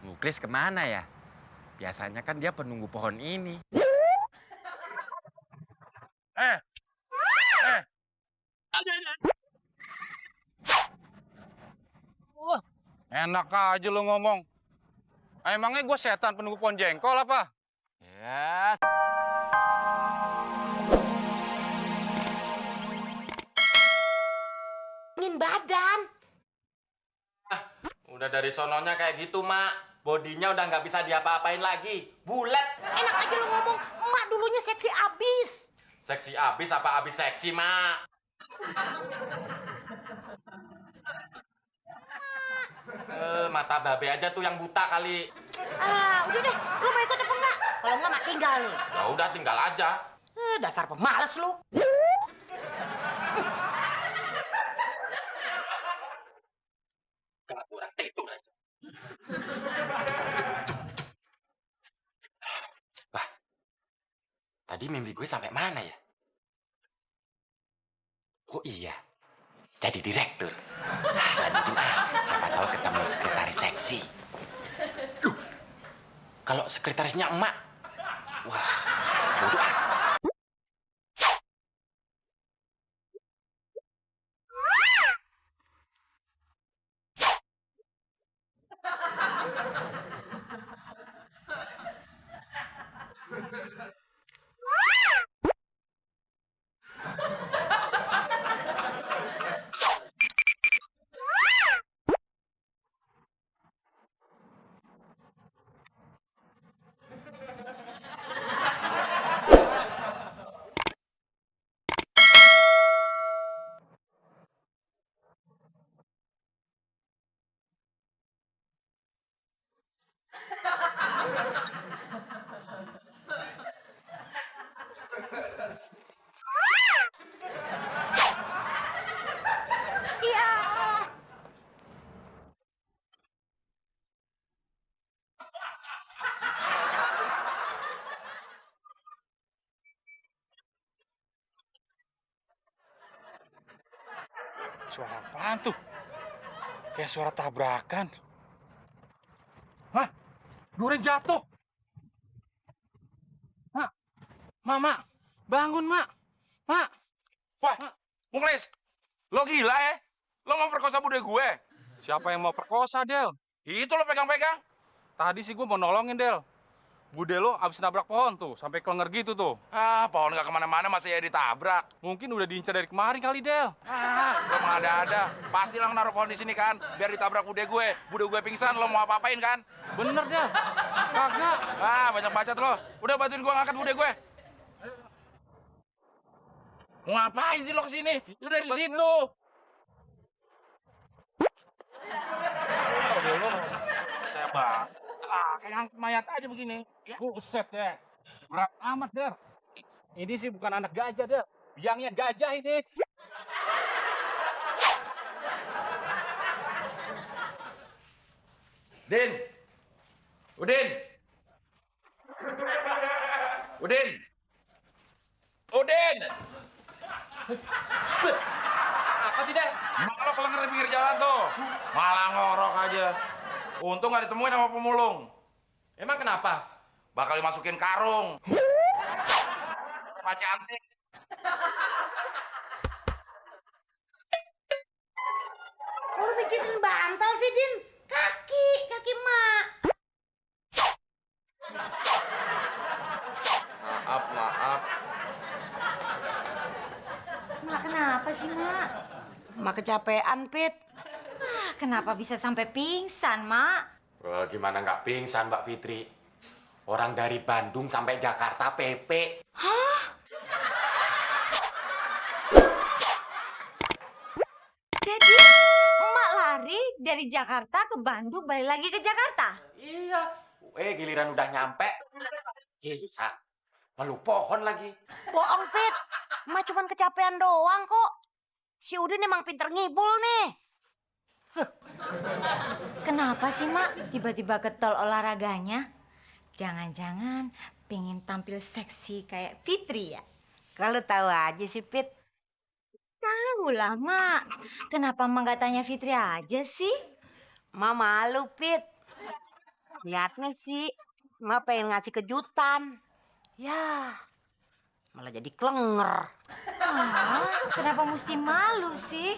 Muklis kemana ya? Biasanya kan dia penunggu pohon ini. Eh. Enak aja lu ngomong. Emangnya gue setan penunggu pohon jengkol apa? Ya. Ngin badan. Udah dari sononya kayak gitu, Mak. Bodinya udah nggak bisa diapa-apain lagi. Bulat. Enak aja lu ngomong, emak dulunya seksi abis. Seksi abis apa abis seksi, Mak? Mata babe aja tuh yang buta kali. Udah deh, lu mau ikut apa enggak? Kalau enggak, mak tinggal nih. Ya udah tinggal aja. Dasar pemalas lu. Gak kurang tidur aja. Wah, tadi mimpi gue sampai mana ya? Oh iya, jadi direktur. Lanjutin siapa tahu ketemu sekretaris seksi. Kalau sekretarisnya emak, wah, bodoh ah. Iya. Suara apaan tuh? Kayak suara tabrakan. Hah? Durian jatuh. Mak, Mama, bangun, Mak. Mak. Wah, Muklis, lo gila ya? Lo mau perkosa bude gue? Siapa yang mau perkosa, Del? Itu lo pegang-pegang. Tadi sih gue mau nolongin, Del. Bude lo abis nabrak pohon tuh, sampai kelenger gitu tuh. Ah, pohon gak kemana-mana masih ya ditabrak. Mungkin udah diincar dari kemarin kali, Del. Lo mengada-ada. Pasti lo naruh pohon di sini kan, biar ditabrak bude gue. Bude gue pingsan, lo mau apa-apain kan? Bener, Del. Kagak. Ah, banyak bacot lo. Udah bantuin gue ngangkat bude gue. Mau ngapain sih lo kesini? Udah dari situ. Kayak angkut mayat aja begini. Buset deh. Berat amat, Der. Ini sih bukan anak gajah, Der. Biangnya gajah ini. Udin. Apa sih, Del? Mak lo kelenger di pinggir jalan tuh. Malah ngorok aja. Untung gak ditemuin sama pemulung. Emang kenapa? Bakal dimasukin karung. Pak cantik. Kok lu pijitin bantal sih, Din? Kaki mak. Maaf. Mak, kenapa sih, Mak? Mak kecapean, Pit. Kenapa bisa sampai pingsan, Mak? Wah, gimana nggak pingsan, Mbak Fitri? Orang dari Bandung sampai Jakarta PP. Jadi, Emak lari dari Jakarta ke Bandung, balik lagi ke Jakarta? Iya. Giliran udah nyampe. Bisa. Meluk pohon lagi. Bohong, Pit. Mak cuman kecapean doang kok. Si Udin emang pinter ngibul nih. Kenapa sih, Mak? Tiba-tiba getol olahraganya? Jangan-jangan pengen tampil seksi kayak Fitri ya? Kalau tahu aja sih, Pit. Tahu lah, Mak. Kenapa Mak gak tanya Fitri aja sih? Ma malu, Pit. Niatnya sih, Ma pengen ngasih kejutan. Ya, malah jadi klenger. Kenapa mesti malu sih?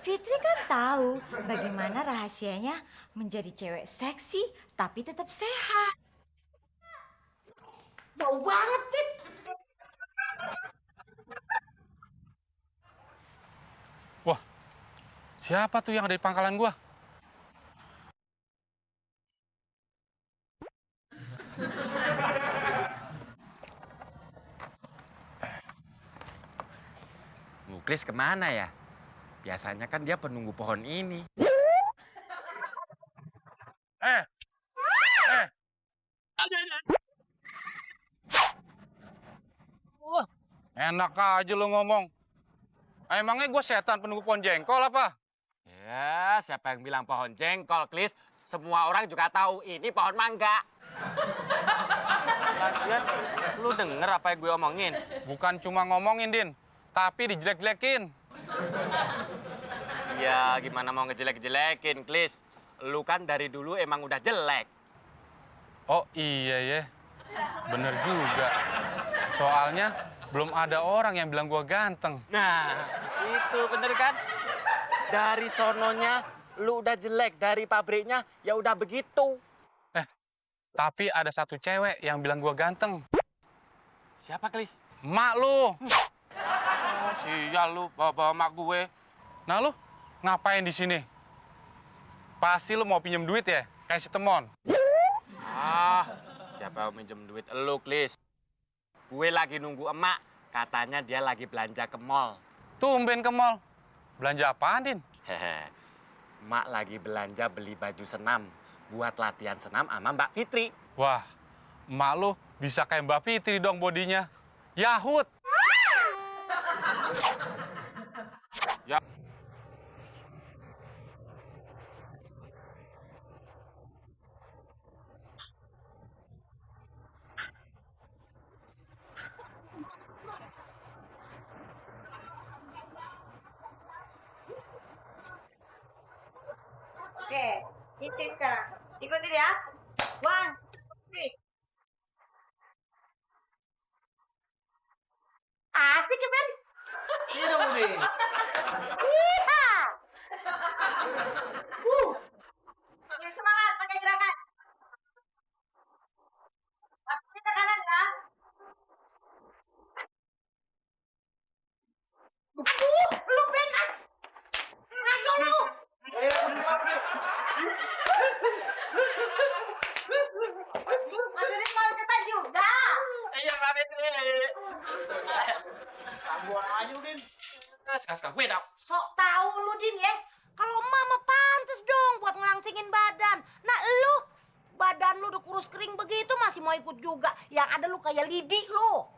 Fitri kan tahu bagaimana rahasianya menjadi cewek seksi tapi tetap sehat. Bau banget, Pit. Wah, siapa tuh yang ada di pangkalan gua? Muklis kemana ya? Biasanya kan dia penunggu pohon ini. Eh. Enak aja lu ngomong. Emangnya gue setan penunggu pohon jengkol apa? Ya, siapa yang bilang pohon jengkol, Klis? Semua orang juga tahu ini pohon mangga. Lagian, lu denger apa yang gue omongin? Bukan cuma ngomongin, Din. Tapi dijelek-jelekin. Ya, gimana mau ngejelek-jelekin, Klis? Lu kan dari dulu emang udah jelek. Oh iya ya. Bener juga. Soalnya belum ada orang yang bilang gua ganteng. Nah, itu bener kan? Dari sononya lu udah jelek, dari pabriknya ya udah begitu. Tapi ada satu cewek yang bilang gua ganteng. Siapa, Klis? Mak lu. Oh, sial lu, bawa mak gue. Nah lu ngapain di sini? Pasti lu mau pinjem duit ya? Kayak si Temon. Ah, siapa yang minjem duit elu, Klis? Gue lagi nunggu emak. Katanya dia lagi belanja ke mall. Tumben ke mall. Belanja apaan, Din? Hehe. Emak lagi belanja beli baju senam. Buat latihan senam sama Mbak Fitri. Wah, emak lu bisa kayak Mbak Fitri dong bodinya. Yahut. Ya. Oke, ikutin sekarang. Ikutin ya. 1, 3. Asik ya, Ben? Iya dong, Umi. Iya. Makin semangat pakai gerakan. Makin ke kanan ya. Lu Ben. Ngaco lu. Maksudnya mau cepat juga. Iya, Mbak Fitri. Buang aja, Udin. Sekarang gue dong. Sok tahu lu, Din ya. Kalau mama pantes dong buat ngelangsingin badan. Nah, lu badan lu udah kurus kering begitu masih mau ikut juga. Yang ada lu kayak lidi lu.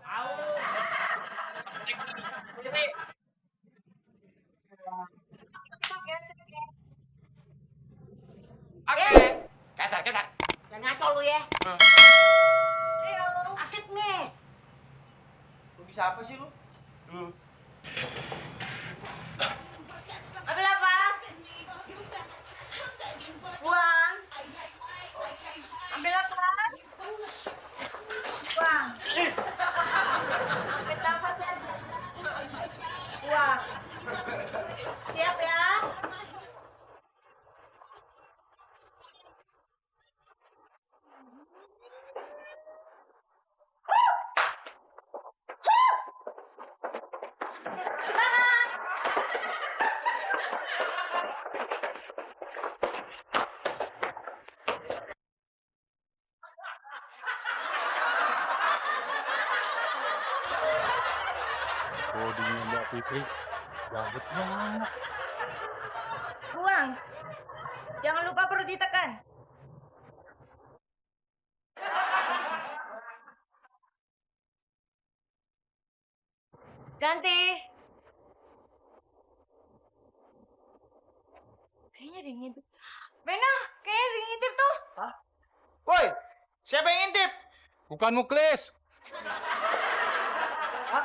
Oke. Kasar. Jangan ngaco lu ya. Asik nih. Lu bisa apa sih lu? Ambil apa? Buang. Ambil apa? Buang. Ambil apa? Buang. Siap ya? Bodinya Mbak Fitri. Gabut banget. Buang. Jangan lupa perlu ditekan. Ganti. Kayaknya ada yang ngintip. Bena, kayaknya ada yang ngintip tuh. Woi, siapa yang ngintip? Bukan Muklis. Hah?